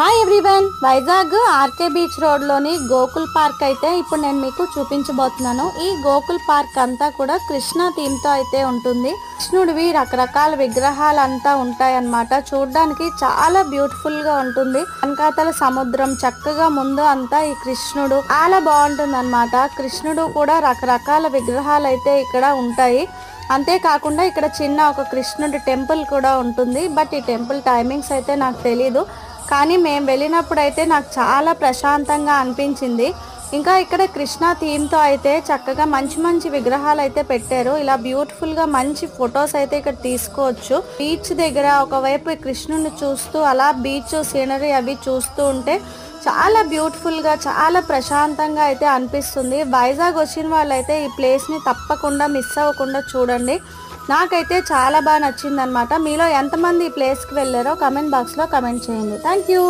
Hi everyone, Vizag RK beach రోడ్లోని Gokul park అయితే ఇప్పుడు నేను మీకు చూపించబోతున్నాను. ఈ గోకుల్ పార్క్ అంతా కూడా కృష్ణ థీమ్తో అయితే ఉంటుంది. కృష్ణుడివి రకరకాల విగ్రహాలు అంతా ఉంటాయి అన్నమాట. చూడడానికి చాలా బ్యూటిఫుల్ గా ఉంటుంది. వెనకాతల సముద్రం, చక్కగా ముందు అంతా ఈ కృష్ణుడు చాలా బాగుంటుంది అన్నమాట. కృష్ణుడు కూడా రకరకాల విగ్రహాలు అయితే ఇక్కడ ఉంటాయి. అంతేకాకుండా ఇక్కడ చిన్న ఒక కృష్ణుడి టెంపుల్ కూడా ఉంటుంది. బట్ ఈ టెంపుల్ టైమింగ్స్ అయితే నాకు తెలీదు, కానీ మేము వెళ్ళినప్పుడు అయితే నాకు చాలా ప్రశాంతంగా అనిపించింది. ఇంకా ఇక్కడ కృష్ణ థీమ్తో అయితే చక్కగా మంచి మంచి విగ్రహాలు అయితే పెట్టారు. ఇలా బ్యూటిఫుల్గా మంచి ఫొటోస్ అయితే ఇక్కడ తీసుకోవచ్చు. బీచ్ దగ్గర ఒకవైపు కృష్ణుని చూస్తూ అలా బీచ్ సీనరీ అవి చూస్తూ ఉంటే చాలా బ్యూటిఫుల్గా, చాలా ప్రశాంతంగా అయితే అనిపిస్తుంది. వైజాగ్ వచ్చిన వాళ్ళైతే ఈ ప్లేస్ని తప్పకుండా మిస్ అవ్వకుండా చూడండి. నాకైతే చాలా బాగా నచ్చింది అనమాట. మీలో ఎంతమంది ఈ ప్లేస్కి వెళ్ళారో కమెంట్ బాక్స్లో కమెంట్ చేయండి. Thank you.